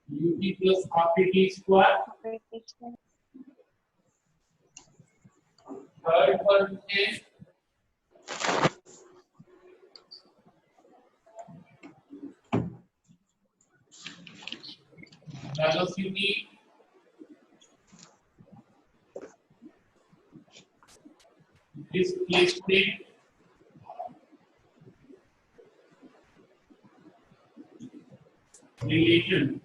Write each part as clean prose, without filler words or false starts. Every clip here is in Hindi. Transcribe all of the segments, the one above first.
ut plus half t square. Third one is velocity displacement relation.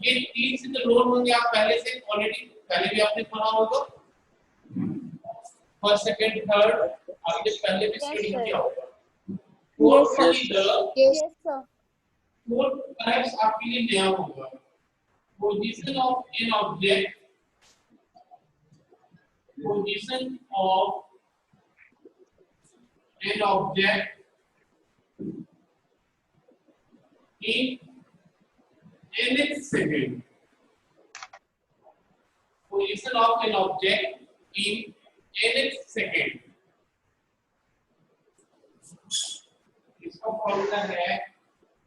ये तीन से तो लोड होंगे, आप पहले से ऑलरेडी पहले भी आपने पढ़ा होगा, फर्स्ट सेकंड थर्ड आपने पहले भी स्टडी किया होगा। Yes, sir. फोर्थ परहैप्स आपके लिए नया होगा। Position of an object, position of an object in nth second. Position of an object in nth second. इसका फॉर्मूला है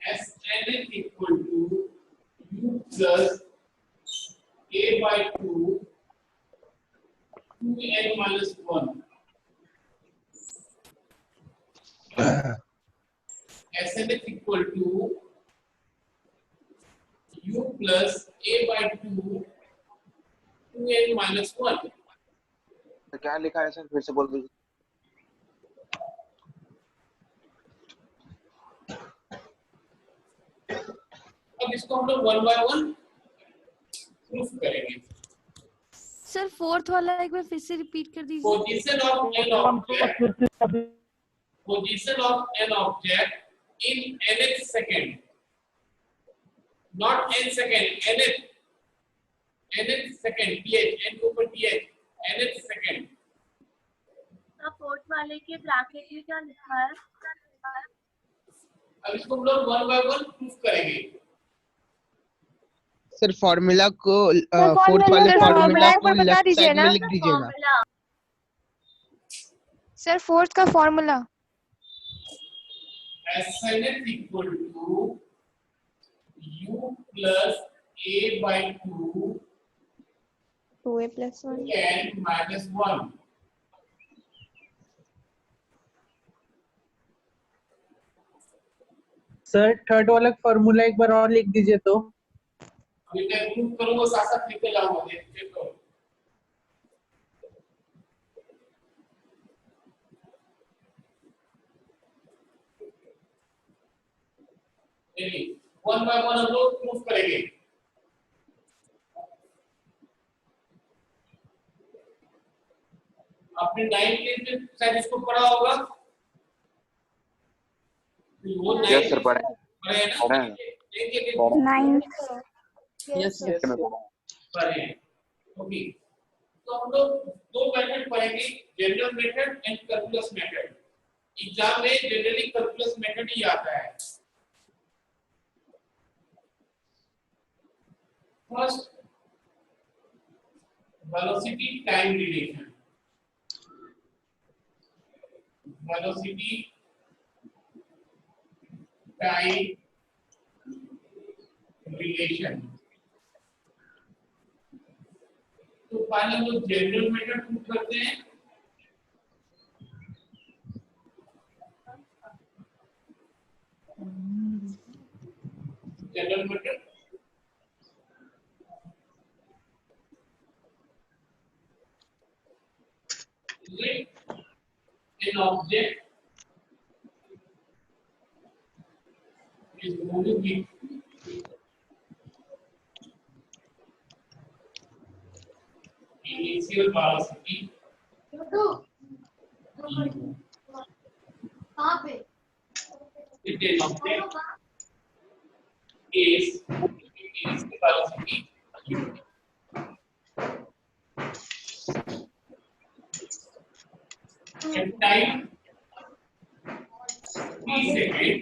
SN equal to U plus A by 2 2n minus 1. SN is equal to U plus A by 2 2n minus 1. तो क्या लिखा है सर, फिर से बोल दीजिए। अब इसको हम लोग 1 by 1 प्रूफ करेंगे। सर फोर्थ वाला एक बार फिर से रिपीट कर दीजिए। Position of an object in nth second, not n second, nth second, th, n के ऊपर th, nth second। अब फोर्थ वाले के ब्रैकेट में क्या लिखा है? अब इसको हम लोग 1 by 1 प्रूफ करेंगे। सर फॉर्मूला को फोर्थ वाले फॉर्मूला को लेफ्ट साइड में लिख दीजिएगा। सर फोर्थ का formula SN is equal to U plus A by 2 2a plus 1 n minus 1। Sir third वाला फॉर्मूला एक बार और लिख दीजिए तो। अभी मैं प्रूफ करूंगा, साथ साथ लिखते जाऊंगा, देखो। चलिए 1 by 1 हम लोग प्रूफ करेंगे। आपने 9th क्लास में शायद इसको पढ़ा होगा। वो यस सर, पढ़े पढ़े हैं ना? पढ़े हैं। देखिए यस सर। पढ़े हैं। ओके, तो हम लोग दो मेथड पढ़ेंगे, general method and calculus method. Exam में जनरली कैलकुलस मेथड ही आता है। First, velocity time relation. Velocity time relation. तो पहले हम लोग जनरल मेथड प्रूव करते हैं। General method an object is moving with initial velocity it an object is initial velocity u at time t second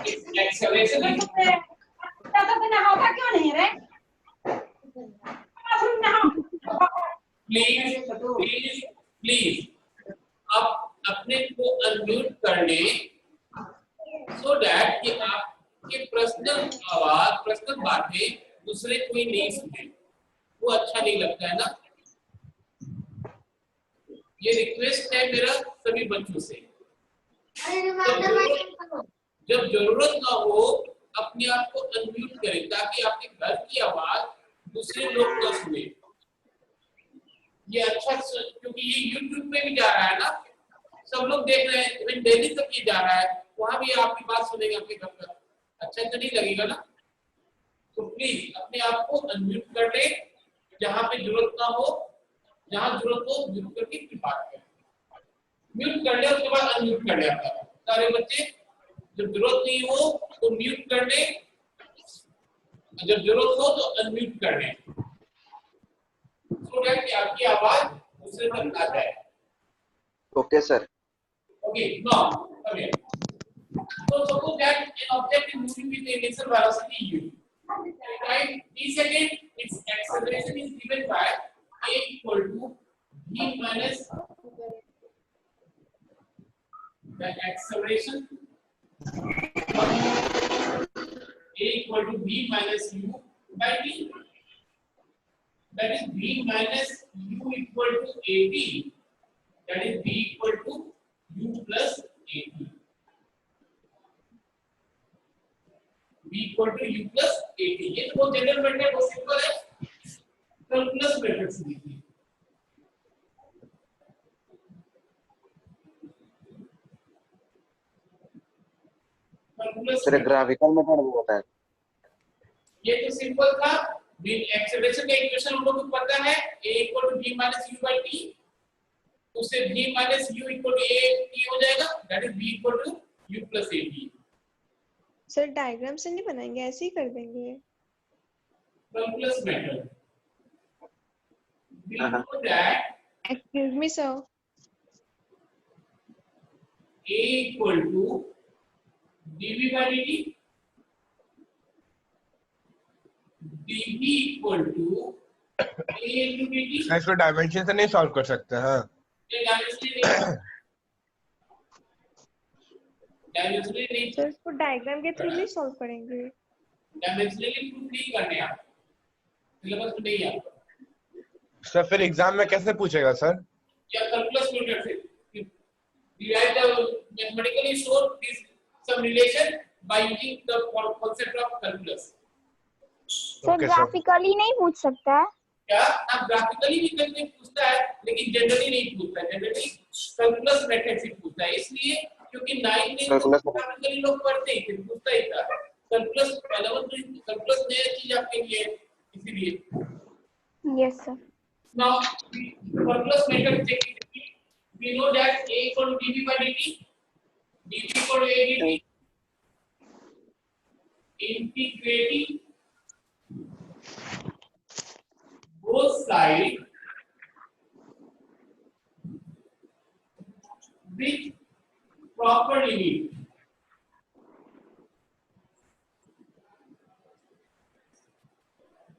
its acceleration is please please आप अपने को अनम्यूट कर लें सो दैट कि आपके पर्सनल आवाज पर्सनल बातें दूसरे कोई नहीं सुने, वो अच्छा नहीं लगता है ना। ये रिक्वेस्ट है मेरा सभी बच्चों से, जब जरूरत ना हो अपने आप को अनम्यूट करें ताकि आपके घर की आवाज दूसरे लोग ना सुने। ये अच्छा, क्योंकि ये YouTube पे भी जा रहा है ना, सब लोग देख रहे हैं, इवन दिल्ली तक ये जा रहा है, वहां भी आपकी बात सुनेंगे आपके घर पर, अच्छा तो नहीं लगेगा ना। तो प्लीज अपने आप को अनम्यूट कर ले, जहां पे जरूरत ना हो, जहां जरूरत हो म्यूट करके फिर बात करें। म्यूट कर ले उसके बाद अनम्यूट कर ले आपका सारे बच्चे, जब जरूरत नहीं हो तो म्यूट कर ले, जब जरूरत हो तो अनम्यूट कर ले, सो दैट कि आपकी आवाज दूसरे तक आ जाए। Okay sir. Okay, now come here. So suppose that an object is moving with a initial velocity u. Right? T second, its acceleration is given by a equal to v minus the acceleration a equal to v minus u by t. That is v minus u equal to at. That is v equal to u plus at. v equal to u plus at. ये तो बहुत जनरल मेथड, बहुत सिंपल है, कैलकुलस मेथड से देखिए। सर ग्राफिकल मेथड वो होता है। ये तो सिंपल था, एक्सेलरेशन का इक्वेशन हम लोग को पता है, a equal to v minus u by t, उससे v minus u equal to a t हो जाएगा, that is v equal to u plus a t। Sir diagram से नहीं बनाएंगे, ऐसे ही कर देंगे। Calculus method, we know that excuse me sir, a equal to dv by dt, dv equal to a into dt। इसको डायमेंशन से नहीं सॉल्व कर सकते। हाँ डायमेंशनली नहीं, सर इसको डायग्राम के थ्रू नहीं सॉल्व करेंगे। डायमेंशनली प्रूफ नहीं करने आप, सिलेबस में नहीं आप, सर फिर एग्जाम में कैसे पूछेगा सर? या कैलकुलस मेथड से derive the mathematically show this some relation by using the concept of calculus। Sir graphically नहीं पूछ सकता है क्या आप ग्राफिकली भी करके पूछता है, लेकिन जनरली नहीं पूछता है, जनरली कैलकुलस मेथड से पूछता है, इसलिए क्योंकि 9th में ग्राफिकली लोग पढ़ते ही थे, पूछता ही था। कैलकुलस 11th में कैलकुलस नया चीज आपके लिए, इसीलिए। Yes sir. Now calculus method checking, we know that a equal to dv by dt, dv equal to a dt, integrating both sides with proper limit।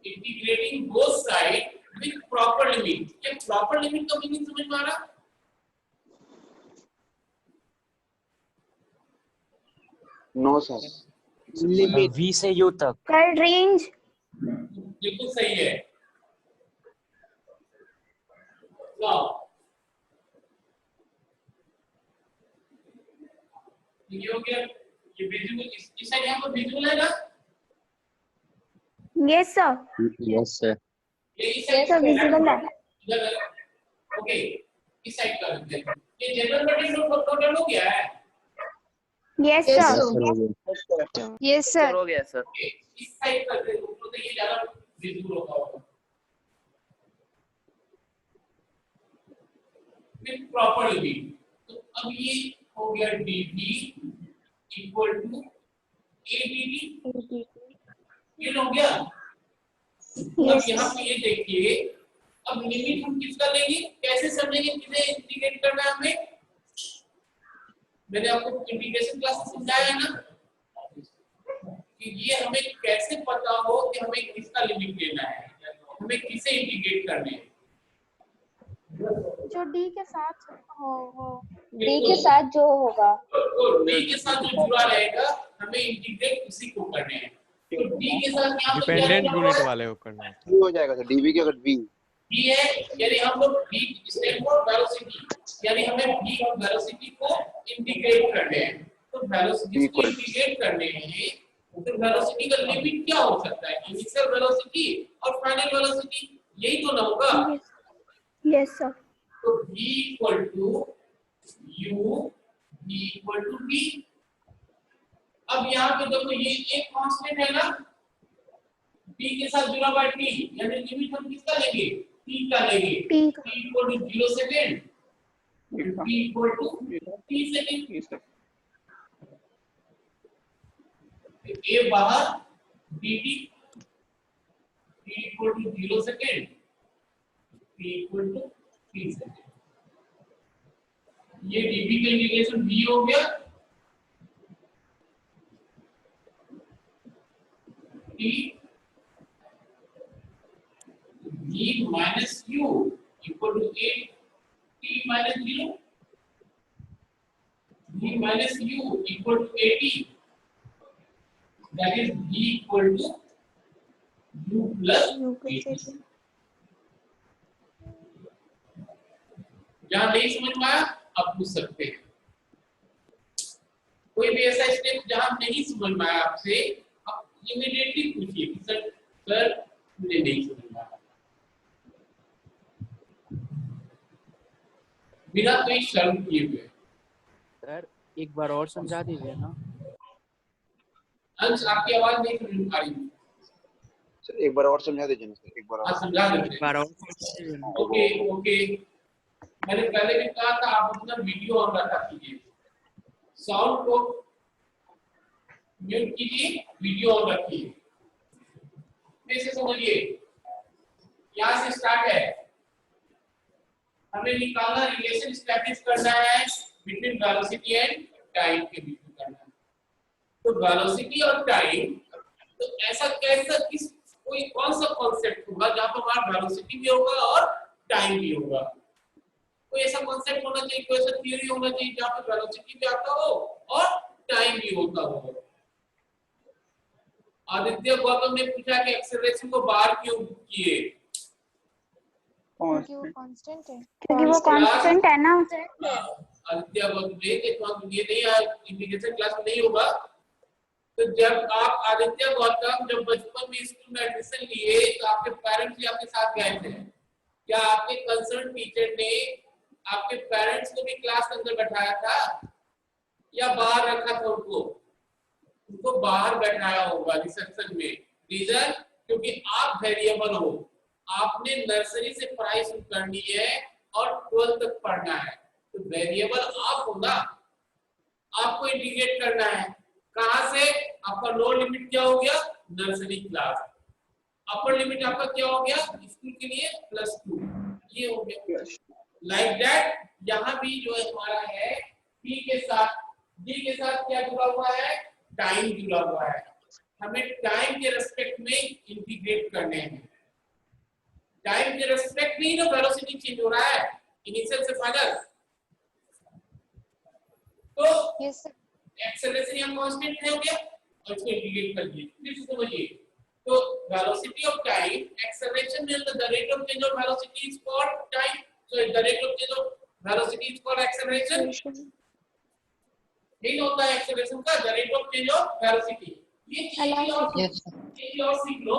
Integrating both sides with proper limit। ये proper limit का मीनिंग समझ में आ रहा? No sir. v से u तक। Sir range. बिल्कुल सही है। Now ये हो गया, ये विजुअल, इस साइड यहाँ पर विजुअल है ना? Yes sir. Yes sir. ये इस यस सर विजिबल है। इधर ओके, इस साइड का रखते हैं। ये जनरल मेथड नोट हो गया है? Yes sir. Yes sir. हो गया सर। ओके, इस साइड का तो ये ज्यादा विजुअल होगा। विद प्रॉपर limit, तो अब ये हो गया dv इक्वल टू adt, ये हो गया। अब यहाँ पे ये देखिए, अब लिमिट हम किसका लेंगे, कैसे समझेंगे किसे इंटीग्रेट करना है हमें? मैंने आपको इंटीग्रेशन क्लास में समझाया है ना कि ये हमें कैसे पता हो कि हमें किसका लिमिट लेना है, हमें किसे इंटीग्रेट करना है। जो डी के साथ हो डी के साथ जो होगा, तो डी के साथ जो जुड़ा रहेगा हमें इंटीग्रेट उसी को करने हैं। तो डी के साथ यहाँ पे क्या डिपेंडेंट जुड़ा हुआ यूनिट है? वाले को करना है। V हो जाएगा सर, डीवी की अगर V V है, यानी हम लोग V स्टेप फॉर वेलोसिटी, यानी हमें V और वेलोसिटी को इंटीग्रेट करने हैं। तो वेलोसिटी को इंटीग्रेट करने हैं, तो वेलोसिटी का लिमिट क्या हो सकता है? इनिशियल वेलोसिटी और फाइनल वेलोसिटी, यही तो ना होगा। Yes sir. तो v equal to u, v equal to v। अब यहाँ पे देखो ये एक कांस्टेंट है ना, t के साथ जुड़ा हुआ t, यानी लिमिट हम किसका लेंगे? t का लेंगे। t equal to 0 second, t equal to t second. a बाहर dt, t equal to 0 second, t equal to 3 second. ये dv का इंटीग्रेशन v हो गया, t v minus u equal to a t minus 0, v minus u equal to a t, that is v equal to u plus at। जहाँ नहीं समझ में आया आप पूछ सकते हैं। कोई भी ऐसा स्टेप जहाँ नहीं समझ में आया आपसे, आप इमीडिएटली पूछिए कि सर मुझे नहीं समझ में आया, बिना कोई शर्म किए हुए। सर एक बार और समझा दीजिए ना। अंश आपकी आवाज नहीं सुन पा रही। सर एक बार और समझा दीजिए ना सर, एक बार हाँ और। समझा देते हैं। एक बार और समझा दीजिए ना। ओके ओके, मैंने पहले भी कहा था आप अपना वीडियो ऑन रखा कीजिए, साउंड को म्यूट कीजिए, वीडियो ऑन रखिए। फिर से समझिए, यहाँ से स्टार्ट है, हमें निकालना रिलेशन स्टैब्लिश करना है बिटवीन वेलोसिटी एंड टाइम के बीच में करना है। तो वेलोसिटी और टाइम, तो ऐसा कैसा किस कोई कौन सा कॉन्सेप्ट होगा जहां पर हमारा वेलोसिटी भी होगा और टाइम भी होगा? कोई ऐसा कॉन्सेप्ट होना चाहिए, कोई ऐसा थ्योरी होना चाहिए जहां पर वेलोसिटी भी आता हो और टाइम भी होता हो। आदित्य गौतम ने पूछा कि एक्सेलरेशन को बाहर क्यों किए? क्योंकि वो कांस्टेंट है ना। आदित्य गौतम ये नहीं, इंटीग्रेशन क्लास में नहीं होगा। तो जब आप आदित्य गौतम जब बचपन में स्कूल में एडमिशन लिए तो आपके पेरेंट्स भी आपके साथ गए थे क्या? आपके कंसर्न टीचर ने आपके पेरेंट्स को भी क्लास के अंदर बैठाया था या बाहर रखा था? उनको बाहर बैठाया होगा रिसेप्शन में। रीजन, क्योंकि आप वेरिएबल हो, आपने नर्सरी से पढ़ाई शुरू करनी है और 12th तक पढ़ना है, तो वेरिएबल आप हो ना, आपको इंटीग्रेट करना है। कहां से? आपका लोअर लिमिट क्या हो गया? Nursery class. अपर लिमिट आपका क्या हो गया स्कूल के लिए? +2। ये हो गया लाइक दैट। यहाँ भी जो हमारा है डी के साथ क्या जुड़ा हुआ है? टाइम जुड़ा हुआ है। हमें टाइम के रेस्पेक्ट में इंटीग्रेट करने हैं। टाइम के रेस्पेक्ट में ही ना वेलोसिटी चेंज हो रहा है इनिशियल से फाइनल। तो यस सर। एक्सेलरेशन यहाँ कांस्टेंट हो गया और इसको इंटीग्रेट कर दिए। फिर से समझिए, तो velocity of time, acceleration means the rate of change of velocity is called time, so the rate of change of velocity is called acceleration। यही होता है एक्सेलरेशन का, the rate of change of velocity। ये चीज और सीख लो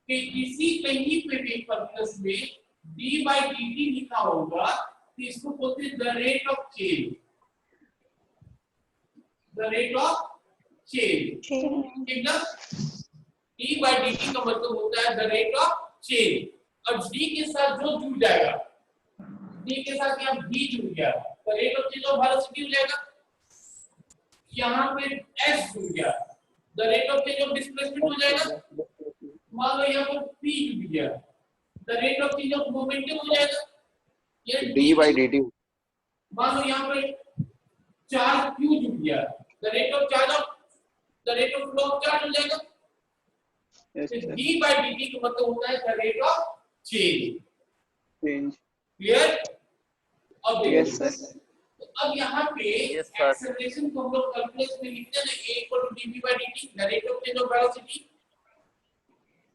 कि किसी कहीं पे भी फॉर्मूलास में d/dt लिखा होगा तो इसको बोलते हैं the rate of change, the rate of change। ठीक ना? d/dt का मतलब होता है the rate of change, और d के साथ जो जुड़ जाएगा, d के साथ यहाँ v जुड़ गया, the rate of change of velocity हो जाएगा। यहाँ पे s जुड़ गया, the rate of change of displacement हो जाएगा। मान लो यहाँ पर p जुड़ गया, the rate of change of momentum हो जाएगा। ये d/dt। मान लो यहाँ पर चार्ज q जुड़ गया, the rate of flow of charge हो जाएगा। d/dt का मतलब होता है the rate of change। Clear? अब Yes, देखिए, sir. तो अब यहाँ पे Yes, sir. एक्सेलरेशन को हम लोग कैलकुलेट में लिखते हैं ना, a equal to dv by dt, the rate of change of velocity.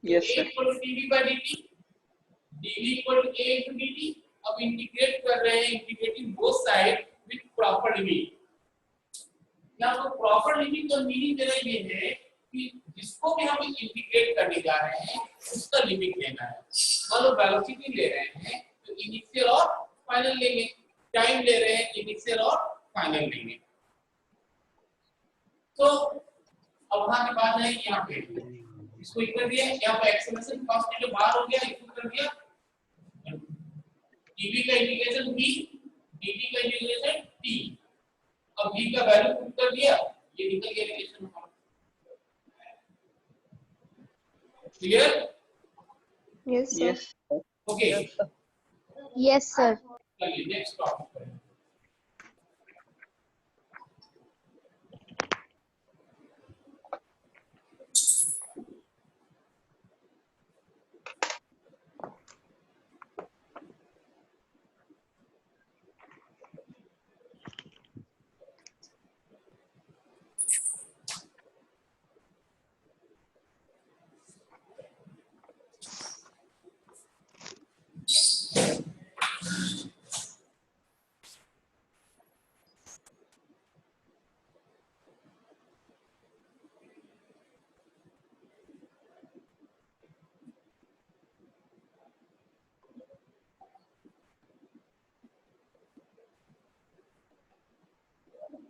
Yes, a sir. equal to dv by dt, dv equal to a into dt. अब इंटीग्रेट कर रहे हैं, integrating both side with proper limit. यहाँ पर प्रॉपर लिमिट का मीनिंग मेरा ये है कि जिसको भी हम इंटीग्रेट करने जा रहे हैं उसका लिमिट लेना है। मान लो वेलोसिटी ले रहे हैं तो इनिशियल और फाइनल लेंगे, टाइम ले रहे हैं इनिशियल और फाइनल लेंगे। तो अब वहां के बाद है यहाँ पे इसको इक्वल दिया, यहाँ पे एक्सेलरेशन कॉस्ट जो बाहर हो गया इक्वल कर दिया, dv का इंटीग्रेशन v, dt का इंटीग्रेशन t। अब v का वैल्यू पुट कर दिया, ये निकल गया relation. Clear? Yes, sir. Yes. Okay, yes sir. चलिए नेक्स्ट टॉपिक पर।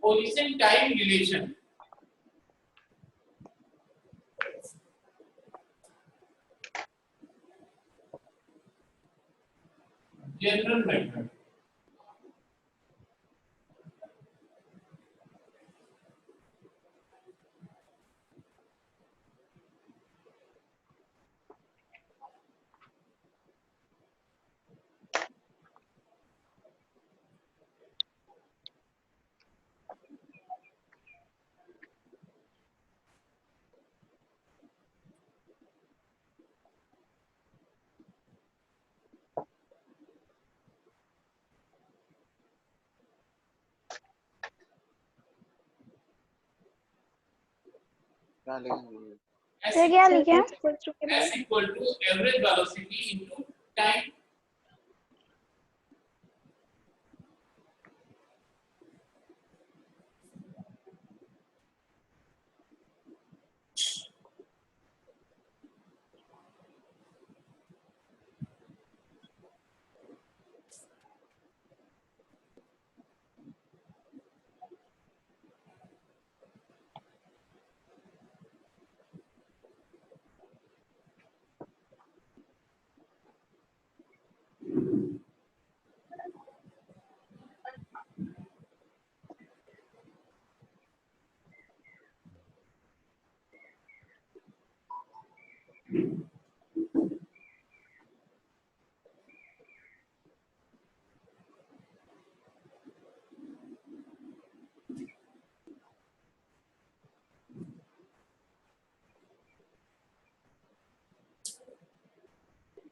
Position time relation. General method. क्या लिखेंगे? सर क्या Sir, लिखे? S equal to के S बाद equal to average velocity into time।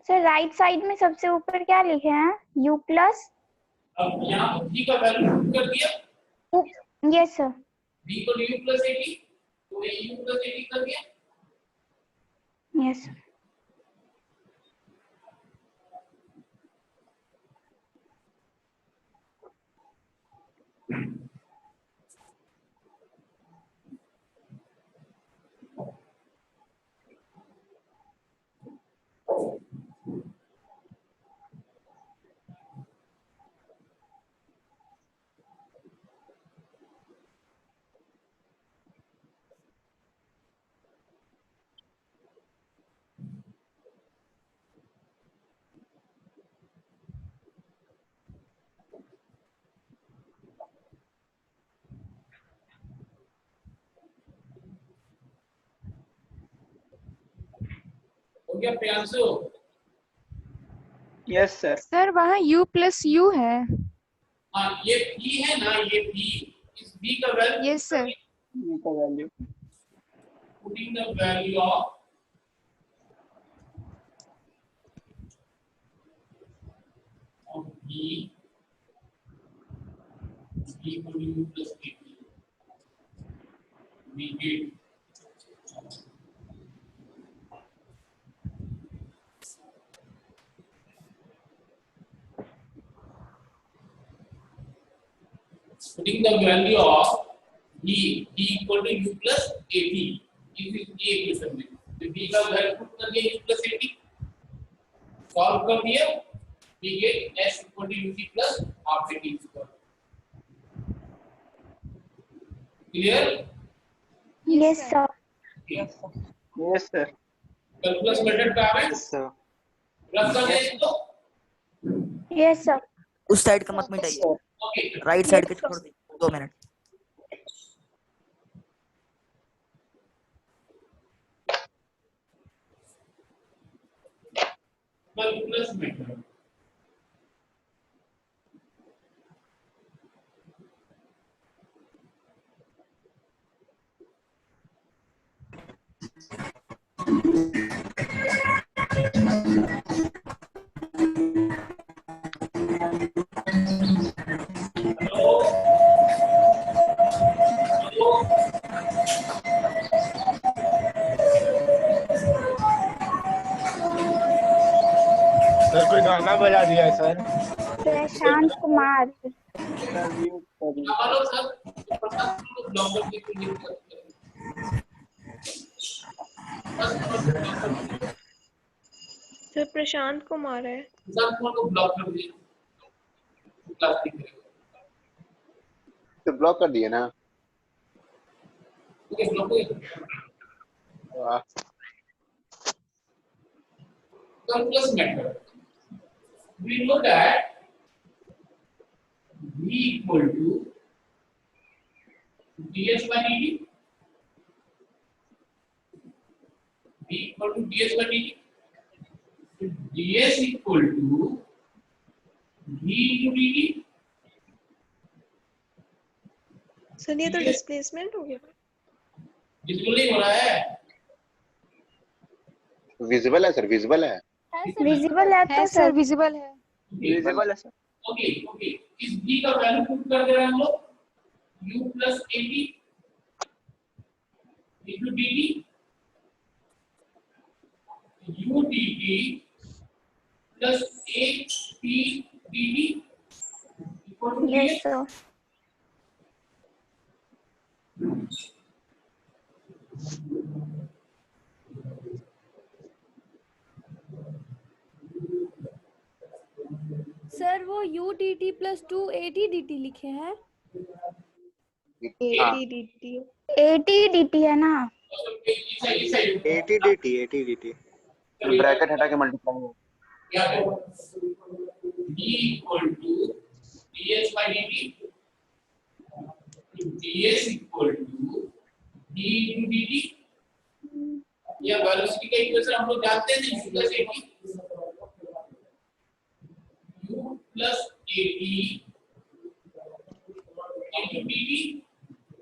Sir right side में सबसे ऊपर क्या लिखे हैं? u plus. अब यहाँ v का वैल्यू पुट कर दिया, यस सर। v को u plus 80, तो ये u plus 80 कर दिया। Yes sir. हो गया प्रियांशु? Yes, sir. सर वहाँ u प्लस u है। हाँ ये v है ना, ये v, इस v का वैल्यू यस सर। V का value putting the value of V equal to U plus AT. We get putting the value of V equal to U plus AT. इस इक्वेशन में तो V का वैल्यू पुट कर दिया U plus AT, सॉल्व कर दिया, we get S equal to UT plus half AT square. Clear? Yes, sir. Yes, sir. Calculus method पे आ रहे हैं, Yes, sir. रख कर दे इसको. Yes, sir. उस साइड का मत मिटाइए, ओके, राइट साइड के छोड़ दीजिए 2 मिनट। Calculus method. सर कोई गाना बजा दिया है sir. Prashant Kumar. Sir, mute कर दीजिए। हेलो सर, प्रशांत को ब्लॉक कर दीजिए. सर प्रशांत कुमार है। प्रशांत को ब्लॉक कर दीजिए. क्लास नहीं करेगा. तो ब्लॉक कर दिए ना। ओके, ब्लॉक हो गया. वाह। Calculus method. We know that V equal to ds by dt. V equal to ds by dt. So ds equal to V into dt. Sir ये तो डिस्प्लेसमेंट हो गया। बिल्कुल नहीं हो रहा है. विजिबल है सर, विजिबल है। विजिबल है तो सर विजिबल है। विजिबल है सर। ओके ओके, इस v का वैल्यू पुट कर दे रहे हैं हम लोग. U plus AT into dt. U dt plus AT dt equal to yes ds. Sir. Sir वो UDT plus 2AT/DT लिखे हैं। AT/DT AT/DT है ना। AT/DT ब्रैकेट हटा के मल्टीप्लाई हो। क्या है? V equal to ds by dt. ds equal to d into dt. यह वेलोसिटी का इक्वेशन हम लोग जानते हैं. U plus AT U plus AT into dt.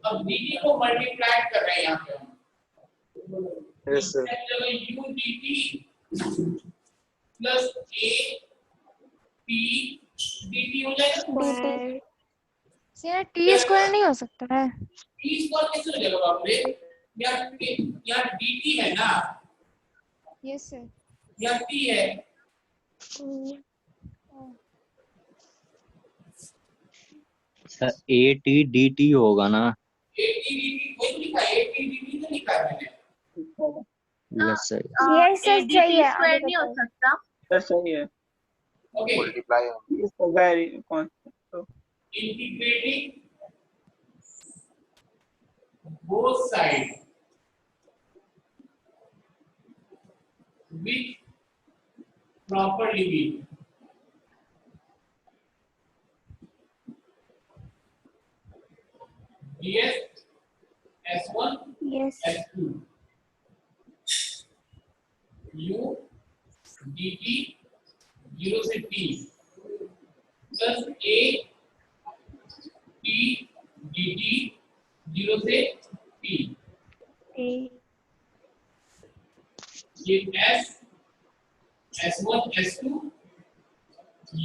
अब dt को मल्टीप्लाई कर रहे हैं यहाँ पे हम. Yes sir. U dt plus AT dt हो जाएगा. स्क्वायर सर T स्क्वायर नहीं हो सकता है। T स्क्वायर कैसे हो जाएगा बाप रे? यहाँ dt है ना, यस सर। यहाँ T है. सर AT/DT होगा ना। AT dt कोई लिखा है, AT dt तो लिखा है मैंने. Yes sir. Yes sir ADT सही है। स्क्वायर नहीं हो सकता। सर सही है। ओके, मल्टीप्लाई हो। इसको वेरी कौन तो integrating both sides with proper limit. ds s1 yes s2 u dt 0 से t plus a t dt 0 से t. ये s s1 s2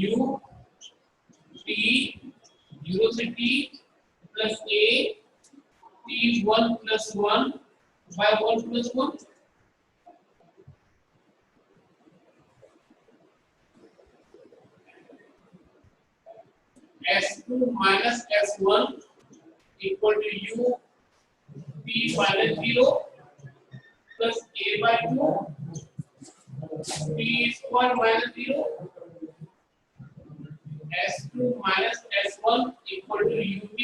u T 0 से T plus A T 1 plus 1 by 1 plus 1 S2 minus S1 equal to U P minus 0 plus A by 2 P square minus 0 S2 minus S1 equal to UP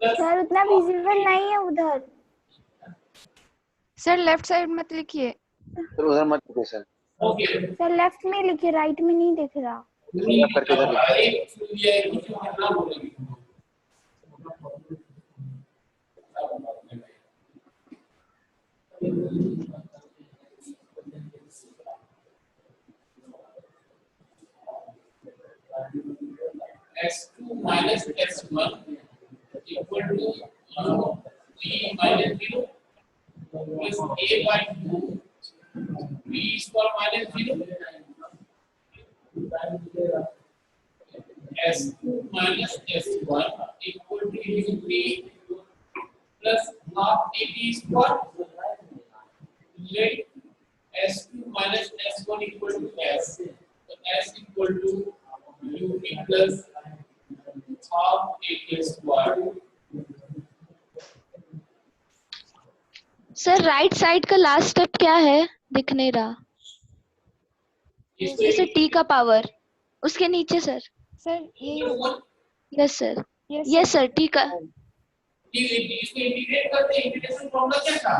plus sir उतना विजिबल नहीं है उधर। सर लेफ्ट साइड मत लिखिए। सर उधर मत लिखिए सर। ओके सर लेफ्ट में लिखिए, राइट में नहीं दिख रहा। करके इधर लिखिए। अरे ये कुछ करना बोलेगी S2 minus S1 equal to P minus 0 plus A by 2 P square minus 0 S2 minus S1 equal to UP plus half AP square. Let S2 minus S1 equal to S. So S equal to UP plus half AP square. Sir right side का लास्ट स्टेप क्या है? दिख नहीं रहा। जैसे टी का पावर उसके नीचे सर। सर ये yes sir, yes sir T का। इसको इंटीग्रेट करते हैं। इंटीग्रेशन फॉर्मूला क्या था?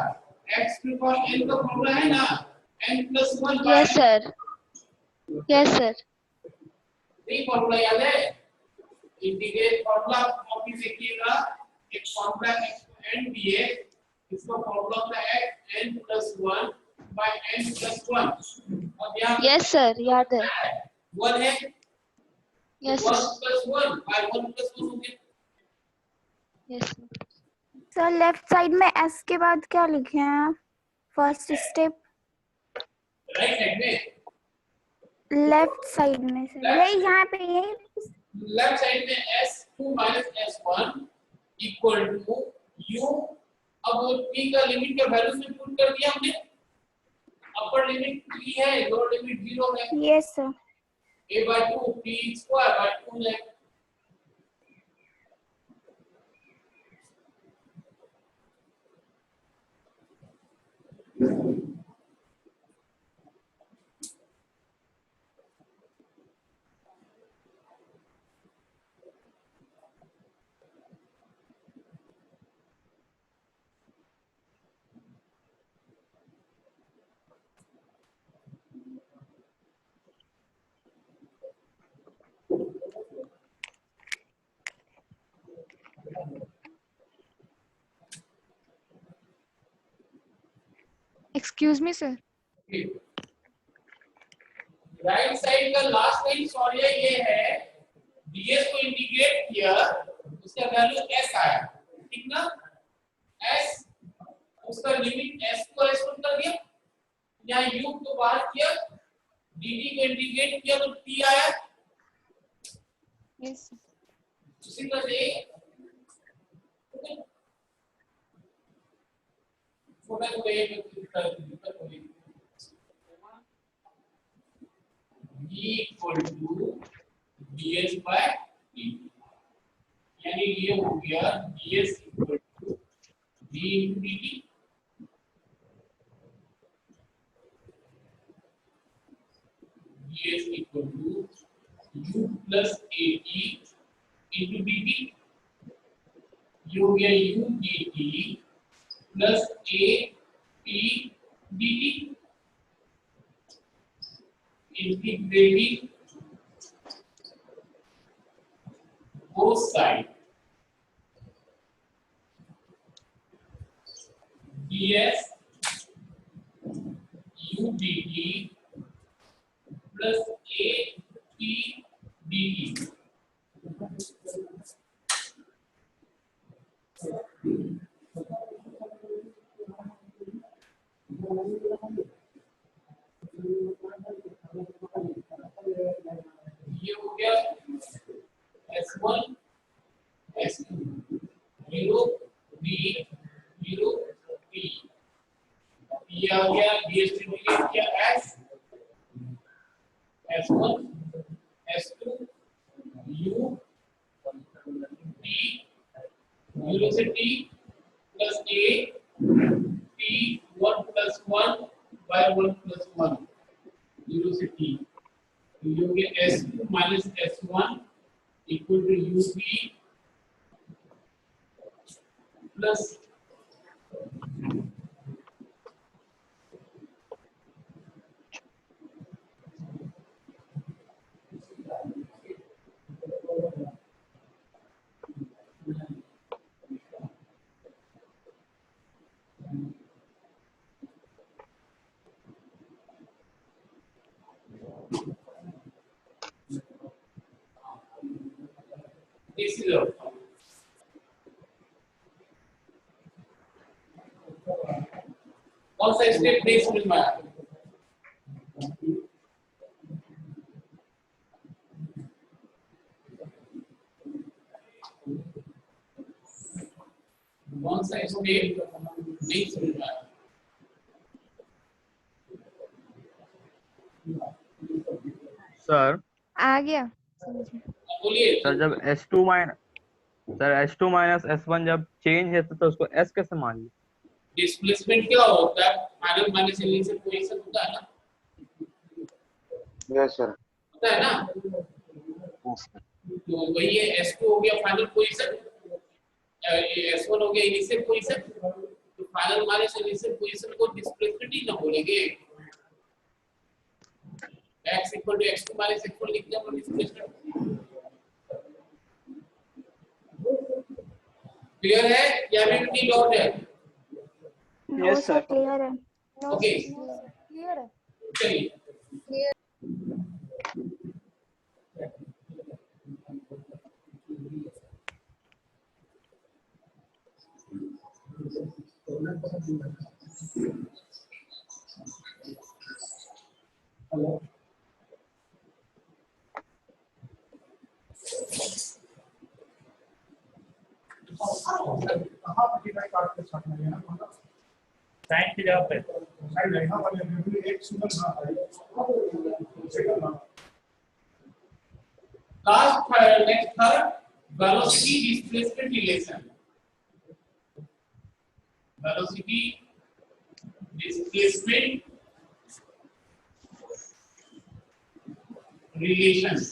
x टू पावर n का फॉर्मूला है ना, n plus 1 by yes sir, yes sir. यही फॉर्मूला याद है? इंटीग्रेट फॉर्मूला कॉपी से कीजिएगा। एक फॉर्मूला n दिए, इसका फॉर्मूला होता है n plus 1 by n plus 1 और यहाँ यस सर याद है। 1 है, yes 1 sir, plus 1 by 1 plus 1 हो गया। यस सर लेफ्ट साइड में एस के बाद क्या लिखे हैं आप? फर्स्ट स्टेप राइट साइड में, लेफ्ट साइड में सर, यही यहाँ पे यही। लेफ्ट साइड में S2 minus S1 equal to U। अब वो t का लिमिट का वैल्यू में पुट कर दिया हमने। अपर लिमिट 3 है, लोअर लिमिट 0 है। Yes sir. a by 2 t square by 2 है। Excuse me sir. Right side का लास्ट लाइन सॉल्व ये है, ds को इंटीग्रेट किया, उसका वैल्यू s आया, ठीक ना? s उसका लिमिट s को s कर दिया, यहाँ u को बाहर किया, dt को इंटीग्रेट किया तो t आया। यस उसी तरह से छोटा को एक v equal to ds by t, यानी ये हो गया ds equal to v into dt। ds equal to u plus at into dt, ये हो गया u dt plus a p dt। Integrating both sides, ds u dt plus a p dt। ये हो गया S1 S2 0 B 0 T ये आ गया DST डिलीट किया S S1 S2 U T 0 से T plus A T 1 plus 1 by 1 plus 1 0 से T तो ये हो गया S2 minus S1 equal to UP plus this is our कौन सा स्टेप नहीं समझ में आया कौन सा स्टेप नहीं समझ में आया सर आ गया बोलिए सर जब S2 माइनस S1 जब चेंज है तो उसको S कैसे मान ली? डिस्प्लेसमेंट क्या होता है फाइनल माइनस इनिशियल पोजीशन होता है ना यस सर होता है ना तो वही है S2 हो गया फाइनल पोजीशन S1 हो गया इनिशियल पोजीशन तो फाइनल माइनस इनिशियल पोजीशन को डिस्प्लेसमेंट ही ना बोलेंगे x equal to x2 minus x1 लिख दिया डिस्प्लेसमेंट क्लियर है या अभी भी डाउट है यस सर क्लियर है ओके क्लियर है चलिए साइड की जगह पे साइड यहाँ पर एक सिंगल लास्ट नेक्स्ट था velocity displacement relation velocity displacement relation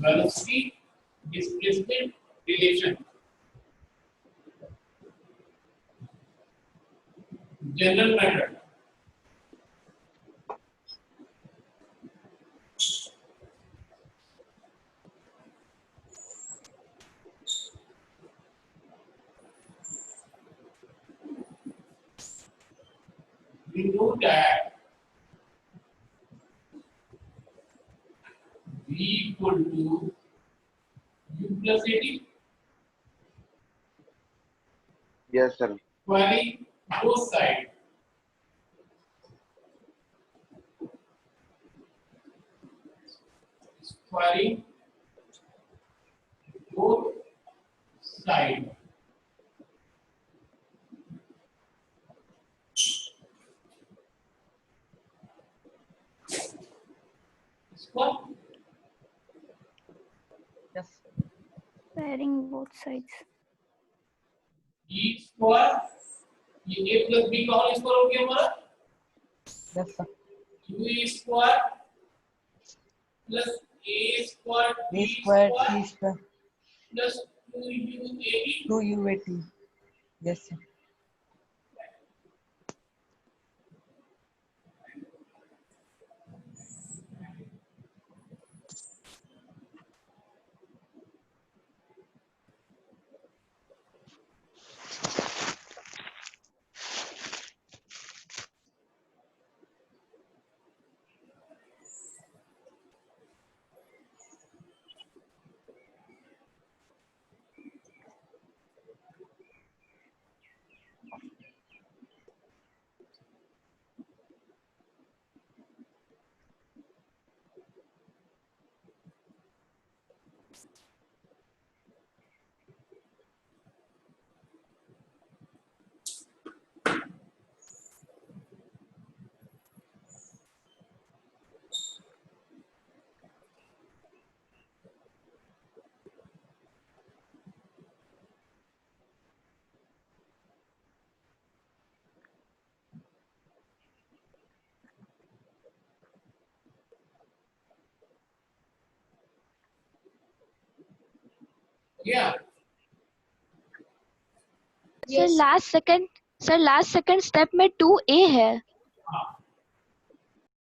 velocity displacement relation general method we know that V equal to U plus AT. Yes sir Squaring both sides. Squaring both sides. Square. Yes. Pairing both sides. E square ये a plus b का होल स्क्वायर हो गया हमारा Yes sir. u square plus a square B square T plus square 2u 2UAT. Yes sir. या सर लास्ट सेकंड स्टेप में 2a है. हाँ